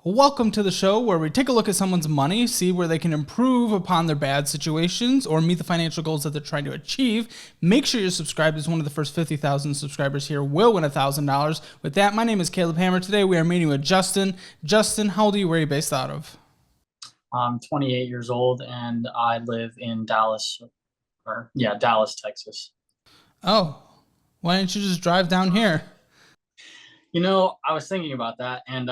Welcome to the show where we take a look at someone's money, see where they can improve upon their bad situations or meet the financial goals that they're trying to achieve. Make sure you're subscribed, as one of the first 50,000 subscribers here will win $1,000. With that, my name is Caleb Hammer. Today we are meeting with Justin. Justin, how old are you? Where are you based out of? I'm 28 years old and I live in Dallas, Texas. Oh, why didn't you just drive down here? I was thinking about that, and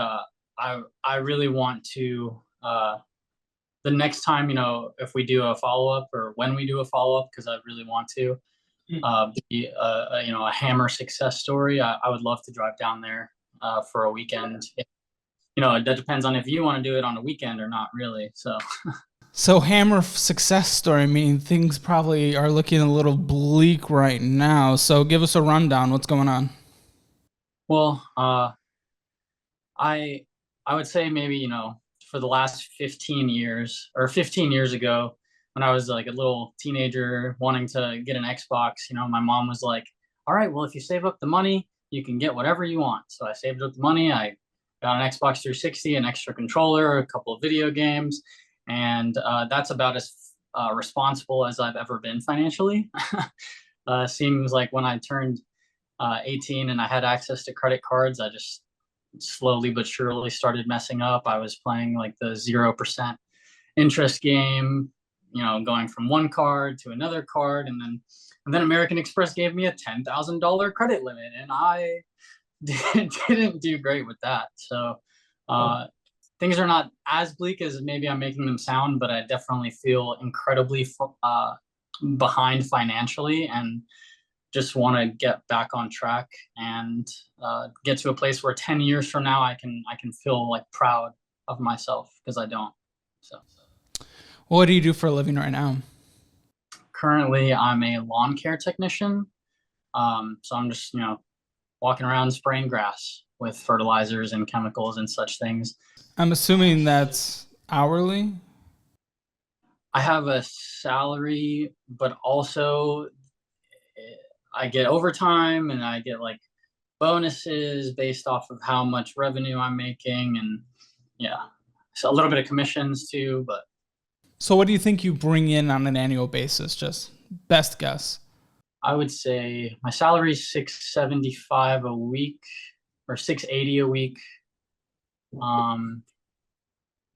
I really want to the next time, if we do a follow up or when we do a follow up, because I really want to be a Hammer success story. I would love to drive down there for a weekend. That depends on if you want to do it on a weekend or not, really. So Hammer success story, meaning things probably are looking a little bleak right now. So give us a rundown. What's going on? Well, I I would say maybe, for the last 15 years or 15 years ago, when I was like a little teenager wanting to get an Xbox, my mom was like, "All right, well, if you save up the money, you can get whatever you want." So I saved up the money. I got an Xbox 360, an extra controller, a couple of video games, and that's about as responsible as I've ever been financially. Seems like when I turned 18 and I had access to credit cards, I just slowly but surely started messing up. I was playing like the 0% interest game, going from one card to another card, and then American Express gave me a $10,000 credit limit, and I didn't do great with that. So uh, things are not as bleak as maybe I'm making them sound, but I definitely feel incredibly behind financially, and just want to get back on track and get to a place where 10 years from now I can feel like proud of myself, because I don't. So What do you do for a living right now? currently I'm a lawn care technician. So I'm just walking around spraying grass with fertilizers and chemicals and such things. I'm assuming that's hourly. I have a salary, but also I get overtime and I get like bonuses based off of how much revenue I'm making, and yeah, so a little bit of commissions too. But So what do you think you bring in on an annual basis? Just best guess. I would say my salary is 675 a week or 680 a week. Um,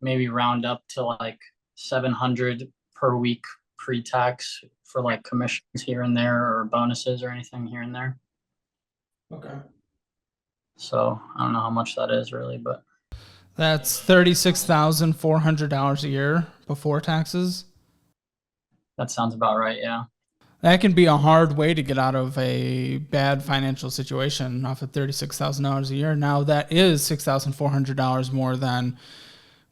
Maybe round up to like 700 per week pre-tax for like commissions here and there or bonuses or anything here and there. Okay. So I don't know how much that is really, but That's $36,400 a year before taxes. that sounds about right. Yeah. That can be a hard way to get out of a bad financial situation off of $36,000 a year. Now that is $6,400 more than,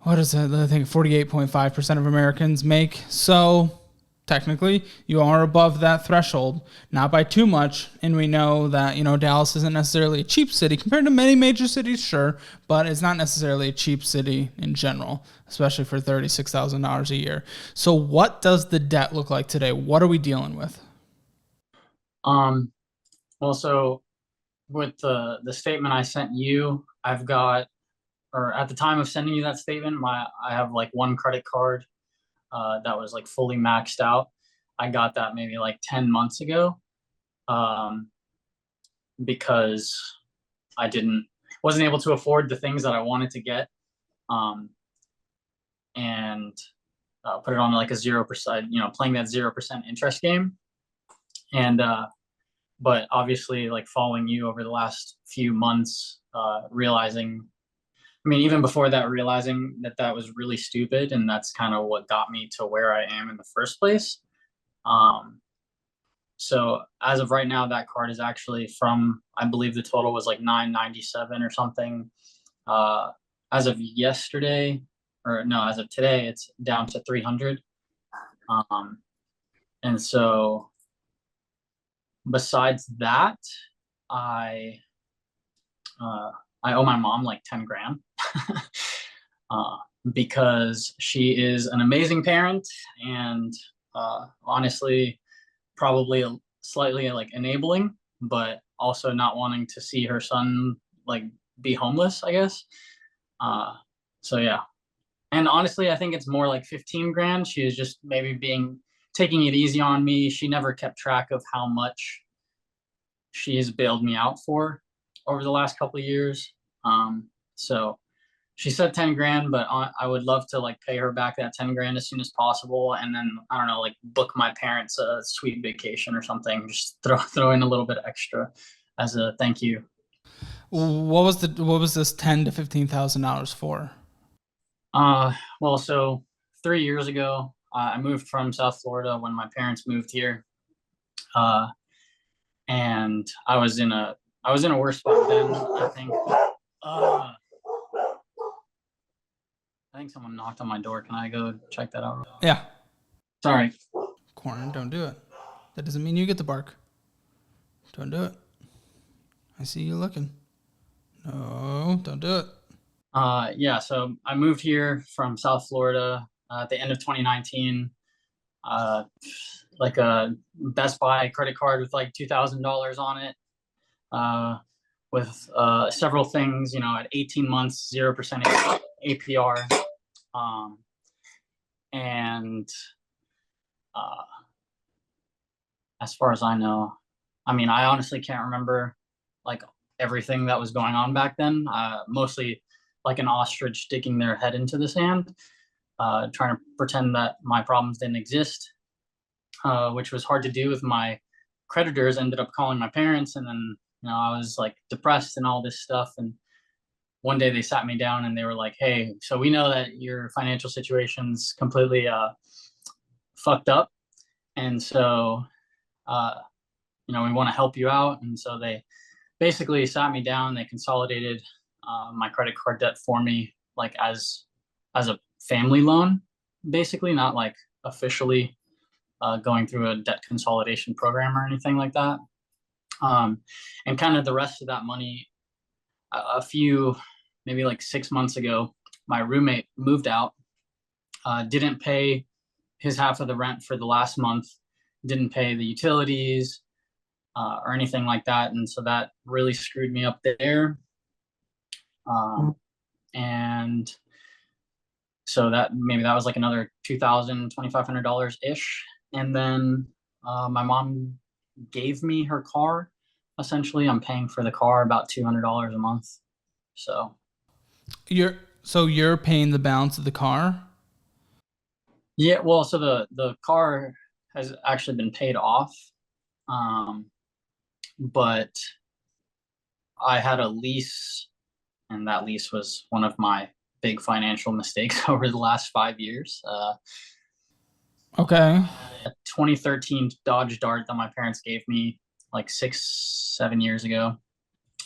what is it? I think 48.5% of Americans make. So technically, you are above that threshold, not by too much. And we know that, Dallas isn't necessarily a cheap city compared to many major cities, sure, but it's not necessarily a cheap city in general, especially for $36,000 a year. So what does the debt look like today? What are we dealing with? Um, Also, with the statement I sent you, I've got, or at the time of sending you that statement, I have like one credit card that was like fully maxed out. I got that maybe like 10 months ago, um, because I didn't wasn't able to afford the things that I wanted to get, um, and put it on like a 0%, playing that 0% interest game, and but obviously like following you over the last few months, realizing, I mean, even before that, realizing that that was really stupid, and that's kind of what got me to where I am in the first place. Um, so as of right now, that card is actually from, I believe the total was like 997 or something. Uh, as of yesterday, or no, as of today, it's down to 300. Um, and so besides that, I uh, I owe my mom like 10 grand. uh, because she is an amazing parent, and honestly, probably slightly like enabling, but also not wanting to see her son like be homeless, I guess. Uh, So yeah. And honestly, I think it's more like 15 grand. She is just maybe being taking it easy on me. She never kept track of how much she has bailed me out for over the last couple of years. So she said 10 grand, but I would love to like pay her back that 10 grand as soon as possible. And then I don't know, like book my parents a sweet vacation or something. Just throw in a little bit extra as a thank you. What was this $10,000 to $15,000 for? Well, so 3 years ago, I moved from South Florida when my parents moved here. Uh, and I was in a worse spot then, I think. Uh, I think someone knocked on my door. Can I go check that out? Yeah. Sorry. Corner, don't do it. That doesn't mean you get the bark. Don't do it. I see you looking. No, don't do it. Yeah, so I moved here from South Florida at the end of 2019. Like a Best Buy credit card with like $2,000 on it, with several things, you know, at 18 months, 0% APR. Um, and uh, as far as I know, I mean, I honestly can't remember like everything that was going on back then. Mostly like an ostrich sticking their head into the sand, trying to pretend that my problems didn't exist, which was hard to do with my creditors. Ended up calling my parents, and then you know I was like depressed and all this stuff. And one day they sat me down and they were like, "Hey, so we know that your financial situation's completely fucked up, and so uh, you know we want to help you out." And so they basically sat me down. They consolidated my credit card debt for me, like as a family loan, basically, not like officially going through a debt consolidation program or anything like that. And kind of the rest of that money, a few, maybe like 6 months ago, my roommate moved out, didn't pay his half of the rent for the last month, didn't pay the utilities or anything like that. And so that really screwed me up there. And so that maybe that was like another $2,000, $2,500 ish. And then my mom gave me her car. Essentially, I'm paying for the car about $200 a month. So You're paying the balance of the car? yeah, well, so the car has actually been paid off, um, but I had a lease, and that lease was one of my big financial mistakes over the last 5 years. Okay. A 2013 Dodge Dart that my parents gave me like 6, 7 years ago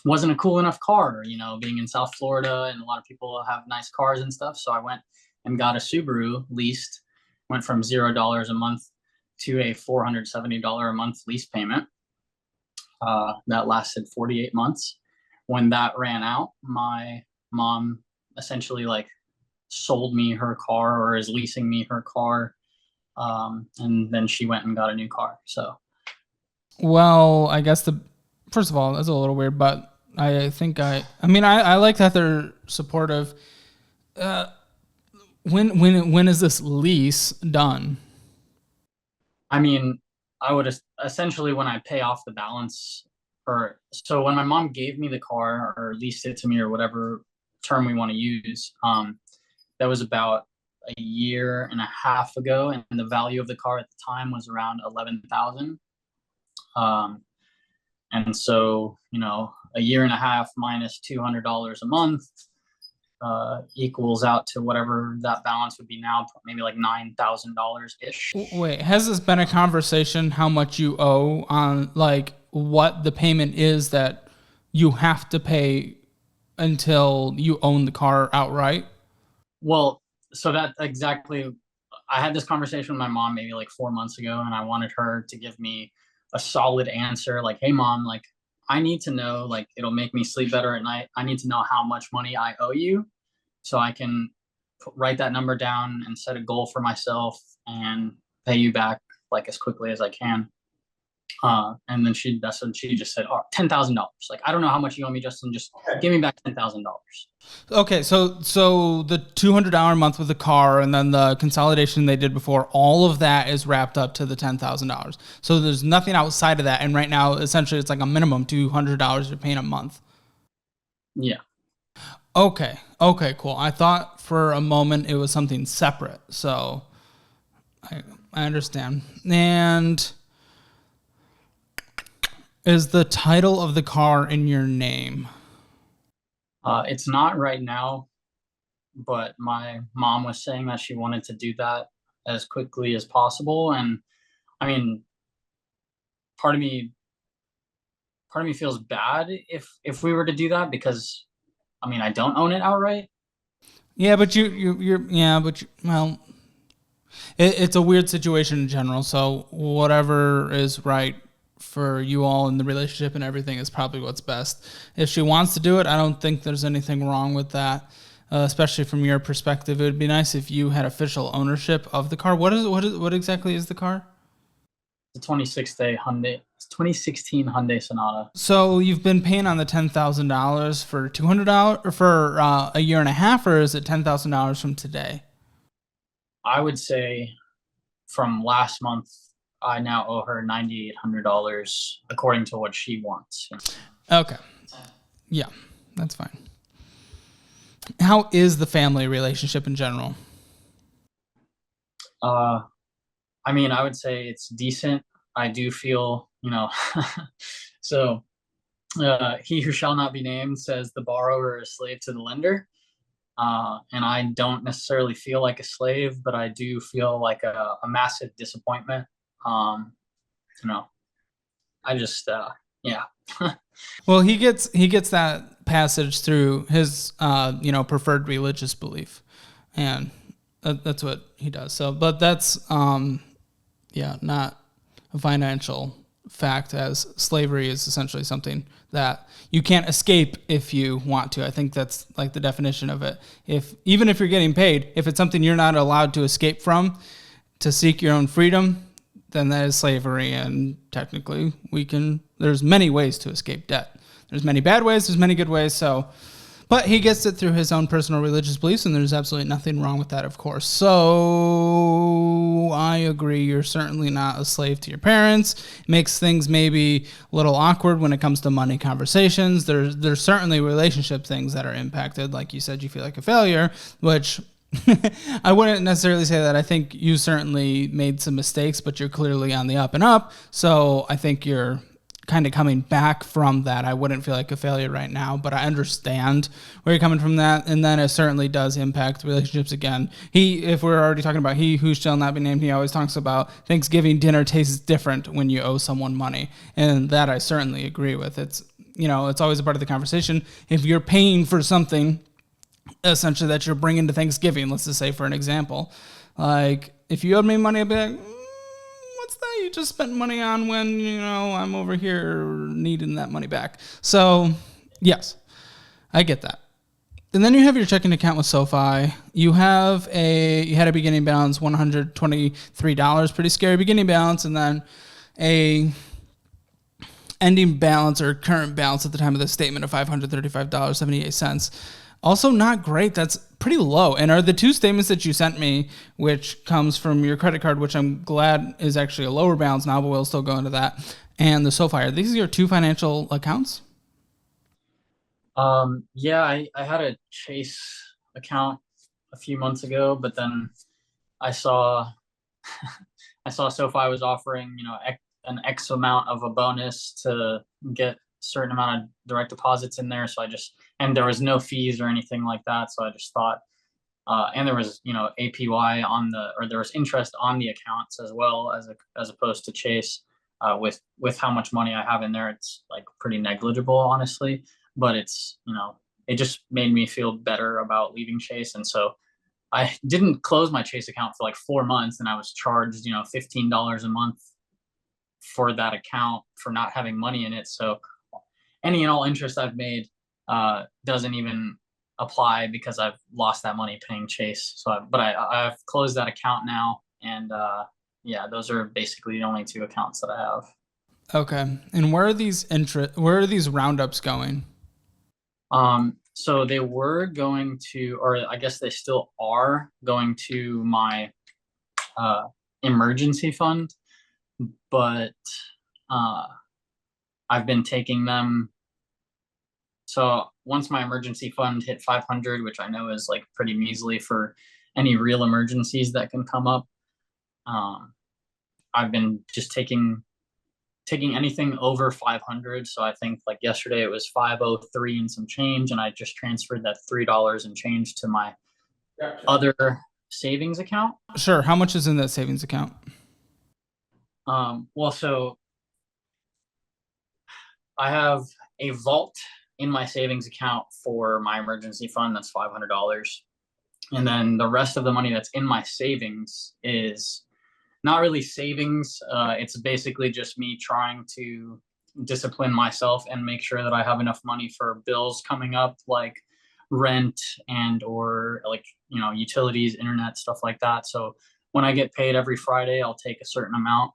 wasn't a cool enough car, you know, being in South Florida and a lot of people have nice cars and stuff. So I went and got a Subaru leased, went from $0 a month to a $470 a month lease payment. That lasted 48 months. When that ran out, my mom essentially like sold me her car or is leasing me her car. And then she went and got a new car. So, Well, I guess the first of all, that's a little weird, but I mean, I like that they're supportive. Uh, when is this lease done? I mean, I would essentially when I pay off the balance, or so when my mom gave me the car or leased it to me or whatever term we want to use, that was about a year and a half ago, and the value of the car at the time was around 11,000. Um, and so you know, a year and a half minus $200 a month equals out to whatever that balance would be now, maybe like $9,000 ish. Wait, has this been a conversation how much you owe on like what the payment is that you have to pay until you own the car outright? Well, so that exactly, I had this conversation with my mom maybe like 4 months ago, and I wanted her to give me a solid answer like, hey, mom, like, I need to know, like, it'll make me sleep better at night. I need to know how much money I owe you so I can write that number down and set a goal for myself and pay you back like as quickly as I can. And then that's when she just said, "Oh, $10,000. Like, I don't know how much you owe me, Justin. Just give me back $10,000." Okay, so the $200 a month with the car, and then the consolidation they did before, all of that is wrapped up to the $10,000. So there's nothing outside of that, and right now, essentially, it's like a minimum $200 you're paying a month. Yeah. Okay, cool. I thought for a moment it was something separate, so I understand. And is the title of the car in your name? It's not right now, but my mom was saying that she wanted to do that as quickly as possible. And I mean, part of me, part of me feels bad if we were to do that, because I mean, I don't own it outright. Yeah, but you're yeah, but well, it's a weird situation in general. So whatever is right for you all in the relationship and everything is probably what's best. If she wants to do it, I don't think there's anything wrong with that. Especially from your perspective, it would be nice if you had official ownership of the car. What exactly is the car? The 2016 Hyundai Sonata. So you've been paying on the $10,000 for $200 or for a year and a half, or is it $10,000 from today? I would say from last month, I now owe her $9,800 according to what she wants. Okay, yeah, that's fine. How is the family relationship in general? Uh, I mean, I would say it's decent. I do feel, so he who shall not be named says the borrower is slave to the lender. And I don't necessarily feel like a slave, but I do feel like a massive disappointment. Um, you know, I just, yeah. Well, he gets that passage through his preferred religious belief, and that's what he does. So, but that's yeah, not a financial fact, as slavery is essentially something that you can't escape if you want to. I think that's like the definition of it. If even if you're getting paid, if it's something you're not allowed to escape from to seek your own freedom, then that is slavery. And technically, there's many ways to escape debt. There's many bad ways, there's many good ways. So, but he gets it through his own personal religious beliefs, and there's absolutely nothing wrong with that, of course. So I agree. You're certainly not a slave to your parents. It makes things maybe a little awkward when it comes to money conversations. There's certainly relationship things that are impacted. Like you said, you feel like a failure, which I wouldn't necessarily say that. I think you certainly made some mistakes, but you're clearly on the up and up. So I think you're kind of coming back from that. I wouldn't feel like a failure right now, but I understand where you're coming from that. And then it certainly does impact relationships again. If we're already talking about he who shall not be named, he always talks about Thanksgiving dinner tastes different when you owe someone money. And that I certainly agree with. It's always a part of the conversation. If you're paying for something essentially that you're bringing to Thanksgiving, let's just say for an example, like if you owed me money, I'd be like, what's that you just spent money on when I'm over here needing that money back? So yes, I get that. And then you have your checking account with SoFi. You had a beginning balance $123, pretty scary beginning balance, and then a ending balance or current balance at the time of the statement of $535.78. Also not great. That's pretty low. And are the two statements that you sent me, which comes from your credit card, which I'm glad is actually a lower balance now, but we'll still go into that, and the SoFi, are these your two financial accounts? Yeah, I had a Chase account a few months ago, but then I saw I saw SoFi was offering, an X amount of a bonus to get a certain amount of direct deposits in there. So and there was no fees or anything like that. So I just thought, and there was, APY or there was interest on the accounts as well as opposed to Chase. With how much money I have in there, it's like pretty negligible, honestly. But it just made me feel better about leaving Chase, and so I didn't close my Chase account for like 4 months, and I was charged, $15 a month for that account for not having money in it. So any and all interest I've made doesn't even apply because I've lost that money paying Chase. But I've closed that account now, and yeah, those are basically the only two accounts that I have. Okay. And where are these roundups going? So they were going to, or I guess they still are going to my uh, emergency fund, but uh, I've been taking them. So once my emergency fund hit 500, which I know is like pretty measly for any real emergencies that can come up, um, I've been just taking anything over 500. So I think like yesterday it was 503 and some change, and I just transferred that $3 and change to my other savings account. Sure. How much is in that savings account? Well, so I have a vault in my savings account for my emergency fund that's $500. And then the rest of the money that's in my savings is not really savings. It's basically just me trying to discipline myself and make sure that I have enough money for bills coming up, like rent and or like utilities, internet, stuff like that. So when I get paid every Friday, I'll take a certain amount,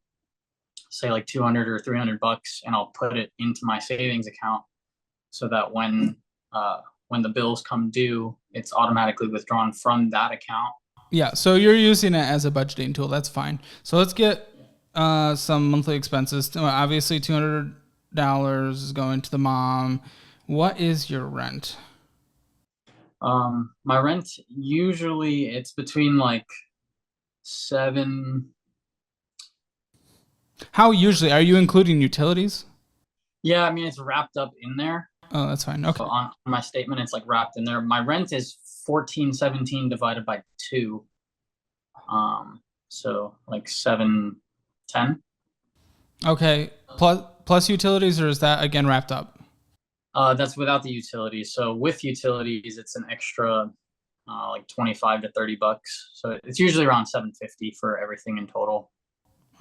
say like 200 or $300, and I'll put it into my savings account so that when the bills come due, it's automatically withdrawn from that account. Yeah. So you're using it as a budgeting tool. That's fine. So let's get some monthly expenses. Obviously, $200 is going to the mom. What is your rent? My rent usually it's between like seven. How usually are you including utilities? Yeah, I mean it's wrapped up in there. Oh, that's fine. So Okay. on my statement, it's like wrapped in there. My rent is 1417 divided by two. So like 710. Okay. Plus utilities, or is that again wrapped up? That's without the utilities. So with utilities, it's an extra like 25 to $30. So it's usually around 750 for everything in total.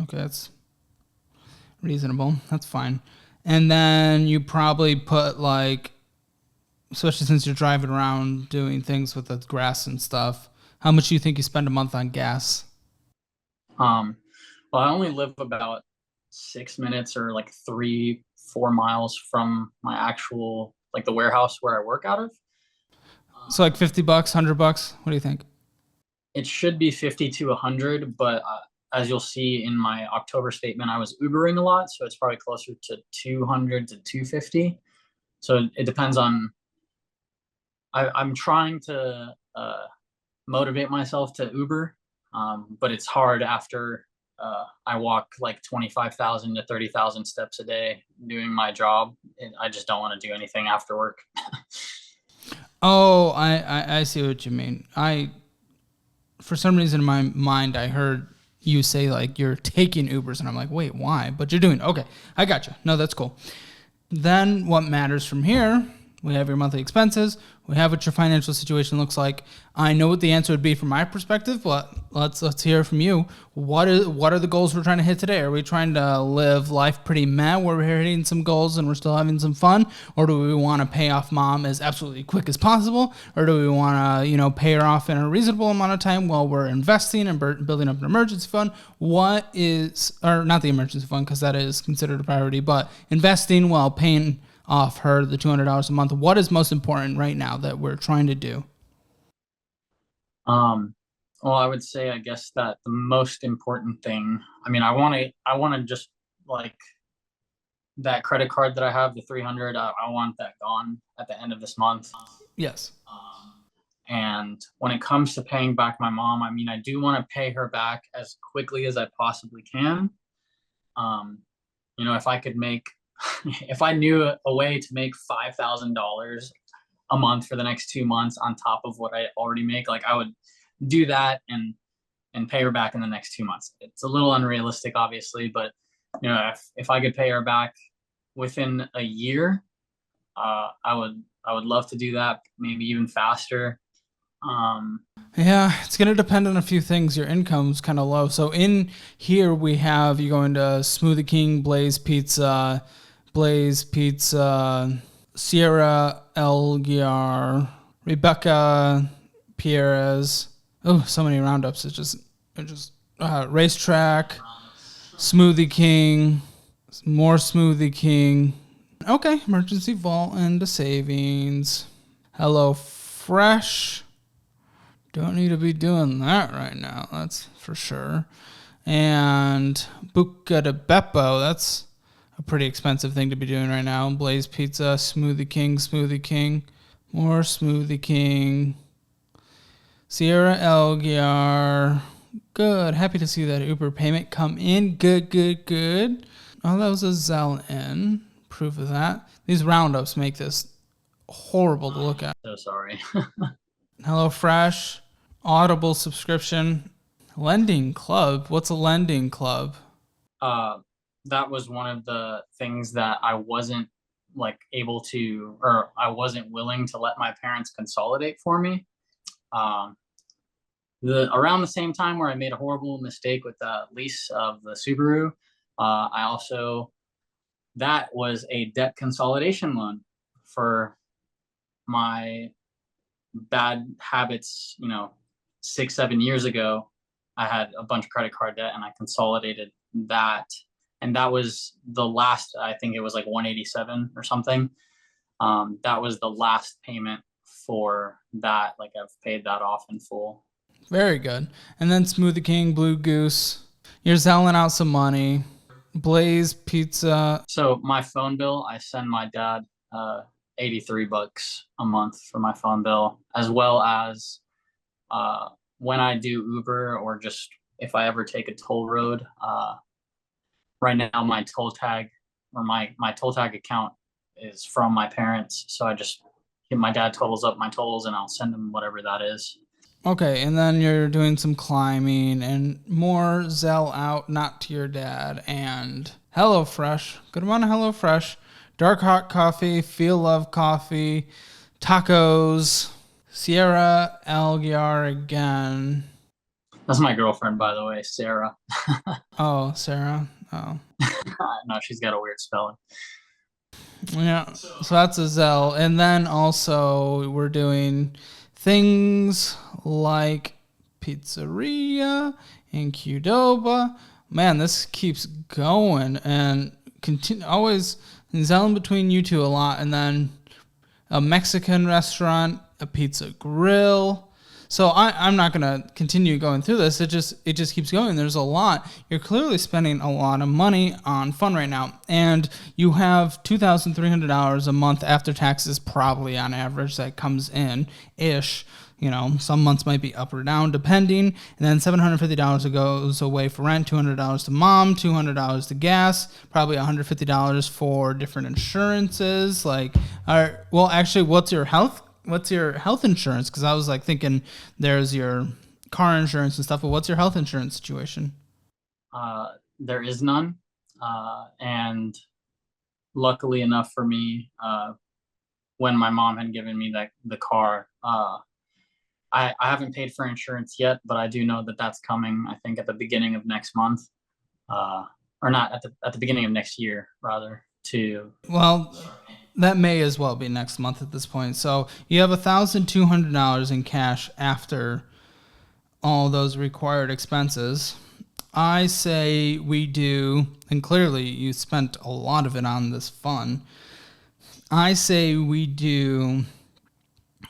Okay, that's reasonable. That's fine. And then you probably put like, especially since you're driving around doing things with the grass and stuff, how much do you think you spend a month on gas? Um, well, I only live about 6 minutes or like 3, 4 miles from my actual like the warehouse where I work out of. So like $50, $100. What do you think? It should be 50 to 100, but as you'll see in my October statement, I was Ubering a lot, so it's probably closer to 200 to 250. So it depends on. I'm trying to motivate myself to Uber, but it's hard after I walk like 25,000 to 30,000 steps a day doing my job. And I just don't want to do anything after work. Oh, I see what you mean. For some reason in my mind, I heard you say like you're taking Ubers, and I'm like, wait, why? But you're doing okay. I got you. No, that's cool. Then what matters from here? We have your monthly expenses. We have what your financial situation looks like. I know what the answer would be from my perspective, but let's hear from you. What are the goals we're trying to hit today? Are we trying to live life pretty meh, where we're hitting some goals and we're still having some fun, or do we want to pay off mom as absolutely quick as possible, or do we want to pay her off in a reasonable amount of time while we're investing and building up an emergency fund? What is, or not the emergency fund because that is considered a priority, but investing while paying off her the $200 a month. What is most important right now that we're trying to do? Um, well, I would say, I guess that the most important thing, I mean, I want to just like that credit card that I have, the 300, I want that gone at the end of this month. Yes. And when it comes to paying back my mom, I mean, I do want to pay her back as quickly as I possibly can. Um, if I could make, if I knew a way to make $5,000 a month for the next 2 months on top of what I already make, like I would do that and pay her back in the next 2 months. It's a little unrealistic, obviously, but if I could pay her back within a year, I would love to do that, maybe even faster. Um, Yeah, it's going to depend on a few things. Your income's kind of low. So in here we have you going to Smoothie King, Blaze Pizza, Sierra Elgiar, Rebecca Pierres. Oh, so many roundups. It's just Racetrack, Smoothie King, More Smoothie King. Okay, emergency vault into savings. Hello Fresh. Don't need to be doing that right now. That's for sure. And Buca de Beppo. That's a pretty expensive thing to be doing right now. Blaze Pizza, Smoothie King, Smoothie King. More Smoothie King. Sierra Elgiar. Good. Happy to see that Uber payment come in. Good, good, good. Oh, that was a Zelle in. Proof of that. These roundups make this horrible to look at. So sorry. HelloFresh. Audible subscription. Lending Club. What's a lending club? That was one of the things that I wasn't like able to, or I wasn't willing to let my parents consolidate for me. Around the same time where I made a horrible mistake with the lease of the Subaru, I also, that was a debt consolidation loan for my bad habits. 6-7 years ago, I had a bunch of credit card debt and I consolidated that. And that was the last, I think it was like 187 or something. That was the last payment for that. Like I've paid that off in full. Very good. And then Smoothie King, Blue Goose. You're selling out some money. Blaze Pizza. So my phone bill, I send my dad $83 a month for my phone bill, as well as when I do Uber or just if I ever take a toll road. Right now, my toll tag or my toll tag account is from my parents, so I just my dad totals up my tolls and I'll send him whatever that is. Okay, and then you're doing some climbing and more Zelle out, not to your dad, and HelloFresh. Good amount of HelloFresh. Dark hot coffee, Feel Love coffee, tacos, Sierra Elgiar again. That's my girlfriend, by the way, Sarah. Oh, Sarah. Oh. No, she's got a weird spelling. Yeah, so that's a Zelle. And then also we're doing things like pizzeria and Qdoba. Man, this keeps going and always zelling between you two a lot. And then a Mexican restaurant, a pizza grill. So I'm not gonna continue going through this. It just keeps going. There's a lot. You're clearly spending a lot of money on fun right now, and you have $2,300 a month after taxes, probably on average, that comes in ish. Some months might be up or down depending, and then $750 goes away for rent, $200 to mom, $200 to gas, probably $150 for different insurances. Actually, what's your health insurance? Because I was like thinking there's your car insurance and stuff, but what's your health insurance situation? There is none, and luckily enough for me, when my mom had given me the car, I haven't paid for insurance yet, but I do know that that's coming. I think at the beginning of next month, or not at the beginning of next year, rather. Well, that may as well be next month at this point. So you have $1,200 in cash after all those required expenses. I say we do, and clearly you spent a lot of it on this fun. I say we do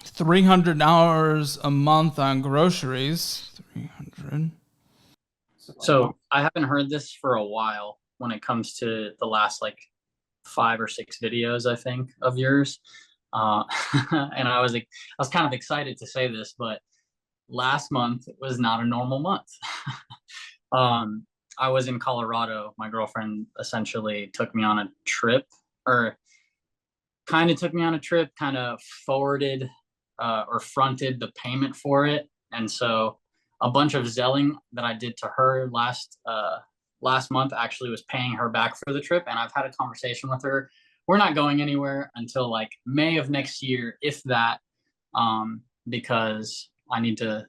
$300 a month on groceries. 300. So I haven't heard this for a while when it comes to the last 5 or 6 videos, I think, of yours. And I was kind of excited to say this, but last month was not a normal month. I was in Colorado. My girlfriend essentially took me on a trip, or kind of forwarded or fronted the payment for it. And so a bunch of Zelling that I did to her last month actually was paying her back for the trip. And I've had a conversation with her. We're not going anywhere until May of next year, if that, because I need to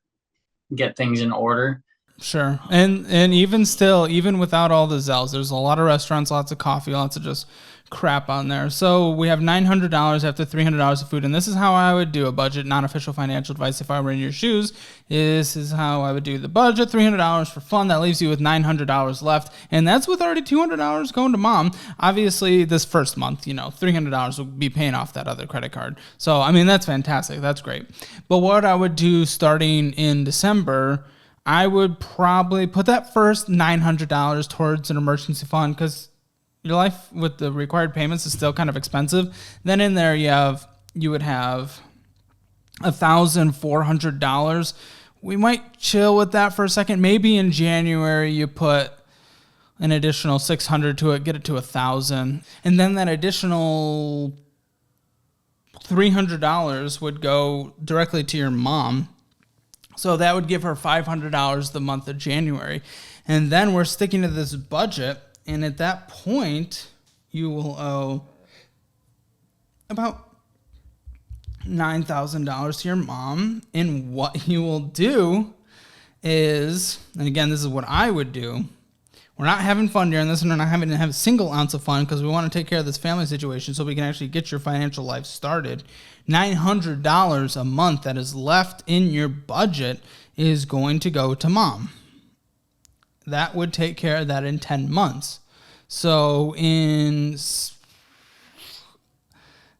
get things in order. Sure. And even still, even without all the Zells, there's a lot of restaurants, lots of coffee, lots of just crap on there. So we have $900 after $300 of food, and this is how I would do a budget. Non-official financial advice. If I were in your shoes, this is how I would do the budget. $300 for fun. That leaves you with $900 left, and that's with already $200 going to mom. Obviously, this first month, $300 will be paying off that other credit card. So I mean, that's fantastic. That's great. But what I would do starting in December, I would probably put that first $900 towards an emergency fund, because your life with the required payments is still kind of expensive. Then in there you would have $1,400. We might chill with that for a second. Maybe in January you put an additional 600 to it, get it to 1,000, and then that additional $300 would go directly to your mom. So that would give her $500 the month of January. And then we're sticking to this budget. And at that point, you will owe about $9,000 to your mom. And what you will do is, and again, this is what I would do. We're not having fun during this, and we're not having to have a single ounce of fun, because we want to take care of this family situation so we can actually get your financial life started. $900 a month that is left in your budget is going to go to mom. That would take care of that in 10 months. So it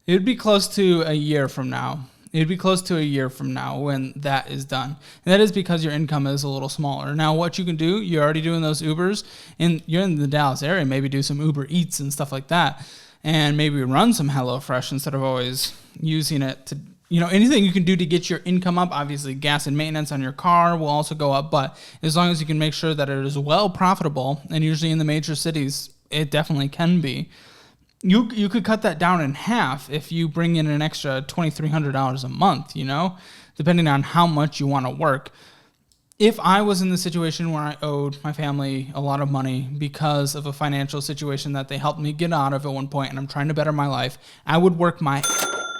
would be close to a year from now. It'd be close to a year from now when that is done. And that is because your income is a little smaller. Now, what you can do, you're already doing those Ubers, and you're in the Dallas area, maybe do some Uber Eats and stuff like that, and maybe run some HelloFresh instead of always using it to, anything you can do to get your income up. Obviously, gas and maintenance on your car will also go up, but as long as you can make sure that it is well profitable, and usually in the major cities, it definitely can be. You could cut that down in half if you bring in an extra $2,300 a month, depending on how much you want to work. If I was in the situation where I owed my family a lot of money because of a financial situation that they helped me get out of at one point, and I'm trying to better my life, I would work my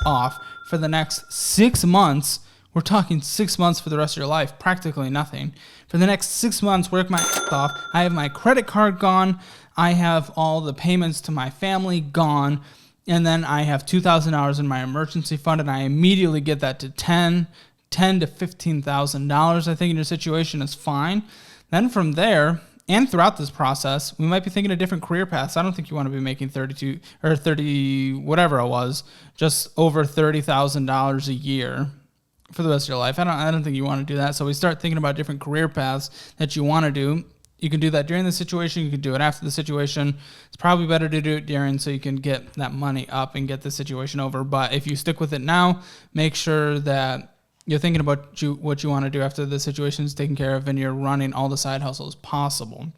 off for the next 6 months. We're talking 6 months for the rest of your life, practically nothing. For the next 6 months, work my off. I have my credit card gone. I have all the payments to my family gone. And then I have $2,000 in my emergency fund, and I immediately get that to $10,000 to $15,000. I think in your situation is fine. Then from there, and throughout this process, we might be thinking of different career paths. I don't think you want to be making 32 or 30, whatever it was, just over $30,000 a year for the rest of your life. I don't think you want to do that. So we start thinking about different career paths that you want to do. You can do that during the situation. You can do it after the situation. It's probably better to do it during, so you can get that money up and get the situation over. But if you stick with it now, make sure that you're thinking about what you want to do after the situation is taken care of, and you're running all the side hustles possible.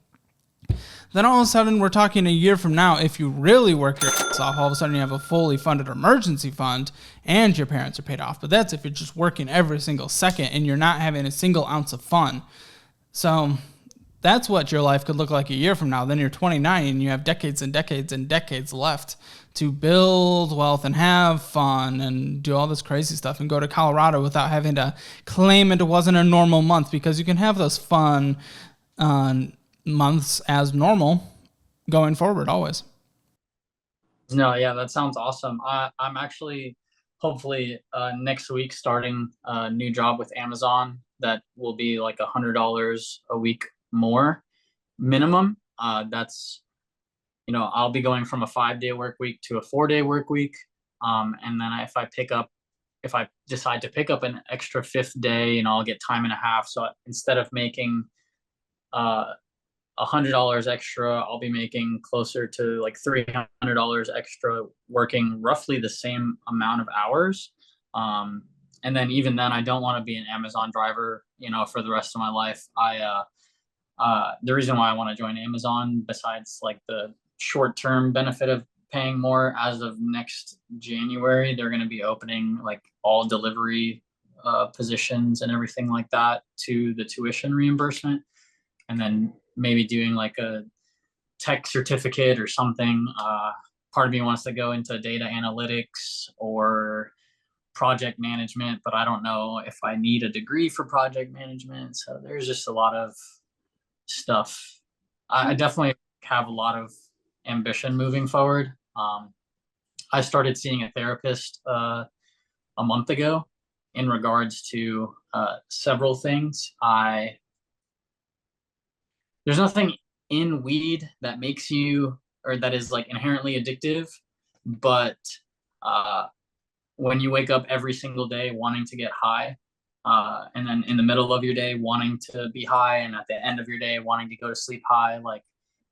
Then all of a sudden, we're talking a year from now, if you really work your ass off, all of a sudden you have a fully funded emergency fund and your parents are paid off. But that's if you're just working every single second and you're not having a single ounce of fun. So that's what your life could look like a year from now. Then you're 29 and you have decades and decades and decades left to build wealth and have fun and do all this crazy stuff and go to Colorado without having to claim it wasn't a normal month, because you can have those fun months as normal going forward always. No, yeah, that sounds awesome. I'm actually hopefully next week starting a new job with Amazon that will be like $100 a week more minimum. That's, I'll be going from a 5-day work week to a 4-day work week. And then if I decide to pick up an extra 5th day, I'll get time and a half. So instead of making $100 extra, I'll be making closer to like $300 extra, working roughly the same amount of hours. And then even then, I don't want to be an Amazon driver, for the rest of my life. The reason why I want to join Amazon, besides like the short-term benefit of paying more, as of next January, they're going to be opening like all delivery positions and everything like that to the tuition reimbursement. And then maybe doing like a tech certificate or something. Part of me wants to go into data analytics or project management, but I don't know if I need a degree for project management. So there's just a lot of stuff. I definitely have a lot of ambition moving forward. I started seeing a therapist a month ago in regards to several things. I There's nothing in weed that makes you, or that is like inherently addictive, but uh, when you wake up every single day wanting to get high, and then in the middle of your day wanting to be high, and at the end of your day wanting to go to sleep high, like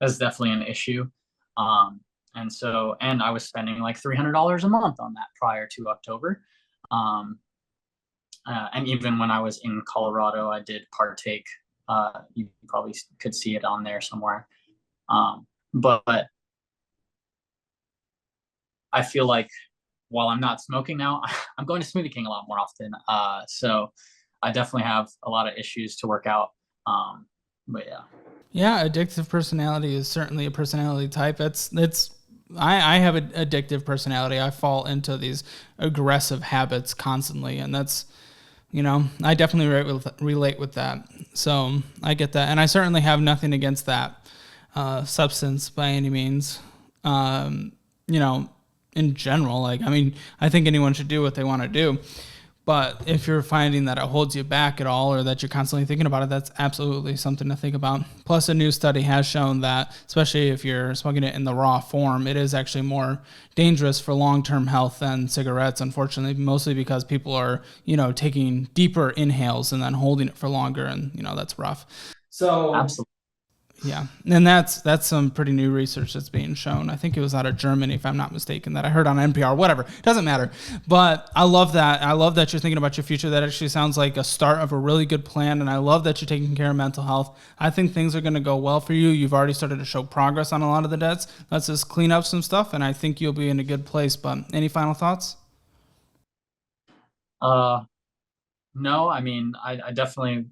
that's definitely an issue. And I was spending like $300 a month on that prior to October. Um, and even when I was in Colorado, I did partake. You probably could see it on there somewhere. But I feel like while I'm not smoking now, I'm going to Smoothie King a lot more often. So I definitely have a lot of issues to work out. But yeah. Yeah, addictive personality is certainly a personality type. I have an addictive personality. I fall into these aggressive habits constantly, and that's, I definitely relate with that. So I get that, and I certainly have nothing against that substance by any means. You know, in general, like, I mean, I think anyone should do what they want to do. But if you're finding that it holds you back at all, or that you're constantly thinking about it, that's absolutely something to think about. Plus, a new study has shown that, especially if you're smoking it in the raw form, it is actually more dangerous for long-term health than cigarettes, unfortunately, mostly because people are, taking deeper inhales and then holding it for longer, and, that's rough. So Absolutely. yeah, and that's some pretty new research that's being shown. I think it was out of Germany, if I'm not mistaken, that I heard on NPR. Whatever, doesn't matter. But I love that. I love that you're thinking about your future. That actually sounds like a start of a really good plan, and I love that you're taking care of mental health. I think things are going to go well for you. You've already started to show progress on a lot of the debts. Let's just clean up some stuff, and I think you'll be in a good place. But any final thoughts? Uh, no, I mean, I definitely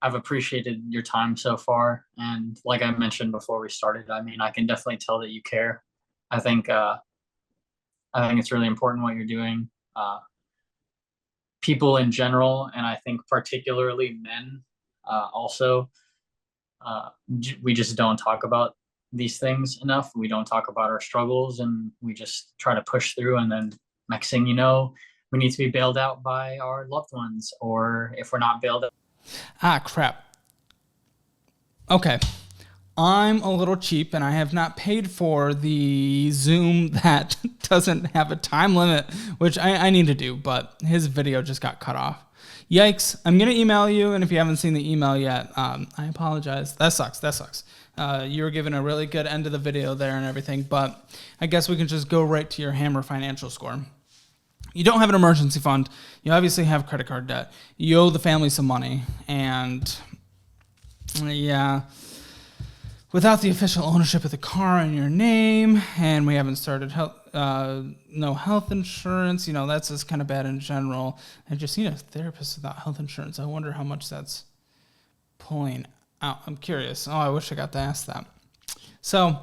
I've appreciated your time so far, and like I mentioned before we started, I mean, I can definitely tell that you care. I think uh, I think it's really important what you're doing. People in general, and I think particularly men, also, we just don't talk about these things enough. We don't talk about our struggles, and we just try to push through. And then next thing you know, we need to be bailed out by our loved ones, or if we're not bailed out. Ah, crap. Okay. I'm a little cheap and I have not paid for the Zoom that doesn't have a time limit, which I need to do, but his video just got cut off. Yikes. I'm going to email you, and if you haven't seen the email yet, I apologize. That sucks. That sucks. You were given a really good end of the video there and everything, but I guess we can just go right to your Hammer financial score. You don't have an emergency fund. You obviously have credit card debt. You owe the family some money, and yeah, without the official ownership of the car in your name, and we haven't started no health insurance, that's just kind of bad in general. I just need a therapist without health insurance. I wonder how much that's pulling out. I'm curious. Oh, I wish I got to ask that. So,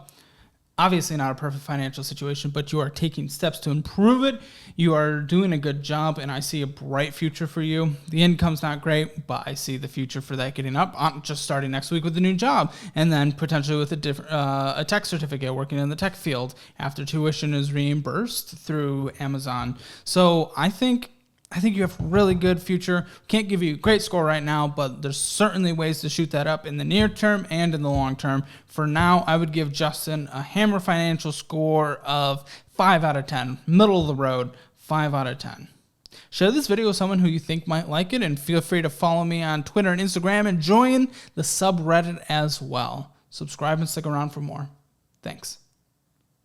obviously not a perfect financial situation, but you are taking steps to improve it. You are doing a good job, and I see a bright future for you. The income's not great, but I see the future for that getting up. I'm just starting next week with a new job, and then potentially with a tech certificate working in the tech field after tuition is reimbursed through Amazon. So I think you have a really good future. Can't give you a great score right now, but there's certainly ways to shoot that up in the near term and in the long term. For now, I would give Justin a Hammer financial score of 5 out of 10. Middle of the road, 5 out of 10. Share this video with someone who you think might like it, and feel free to follow me on Twitter and Instagram, and join the subreddit as well. Subscribe and stick around for more. Thanks.